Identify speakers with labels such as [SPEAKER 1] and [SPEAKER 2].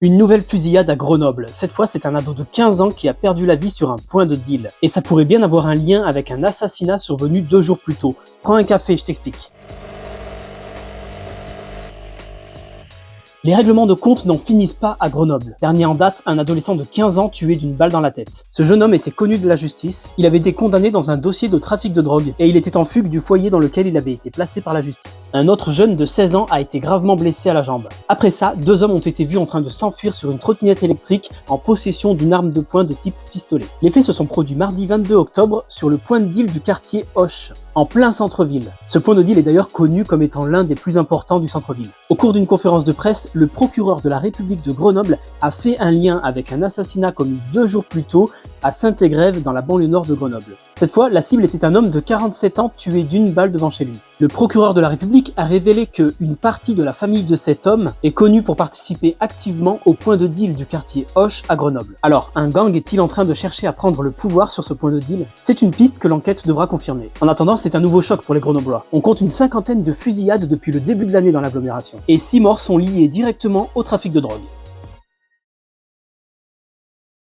[SPEAKER 1] Une nouvelle fusillade à Grenoble. Cette fois, c'est un ado de 15 ans qui a perdu la vie sur un point de deal. Et ça pourrait bien avoir un lien avec un assassinat survenu 2 jours plus tôt. Prends un café, je t'explique. Les règlements de compte n'en finissent pas à Grenoble. Dernier en date, un adolescent de 15 ans tué d'une balle dans la tête. Ce jeune homme était connu de la justice, il avait été condamné dans un dossier de trafic de drogue, et il était en fugue du foyer dans lequel il avait été placé par la justice. Un autre jeune de 16 ans a été gravement blessé à la jambe. Après ça, 2 hommes ont été vus en train de s'enfuir sur une trottinette électrique en possession d'une arme de poing de type pistolet. Les faits se sont produits mardi 22 octobre sur le point de deal du quartier Hoche, en plein centre-ville. Ce point de deal est d'ailleurs connu comme étant l'un des plus importants du centre-ville. Au cours d'une conférence de presse, le procureur de la République de Grenoble a fait un lien avec un assassinat commis 2 jours plus tôt à Saint-Égrève dans la banlieue nord de Grenoble. Cette fois, la cible était un homme de 47 ans tué d'une balle devant chez lui. Le procureur de la République a révélé qu'une partie de la famille de cet homme est connue pour participer activement au point de deal du quartier Hoche à Grenoble. Alors, un gang est-il en train de chercher à prendre le pouvoir sur ce point de deal? C'est une piste que l'enquête devra confirmer. En attendant, c'est un nouveau choc pour les Grenoblois. On compte une 50aine de fusillades depuis le début de l'année dans l'agglomération. Et 6 morts sont liées directement au trafic de drogue.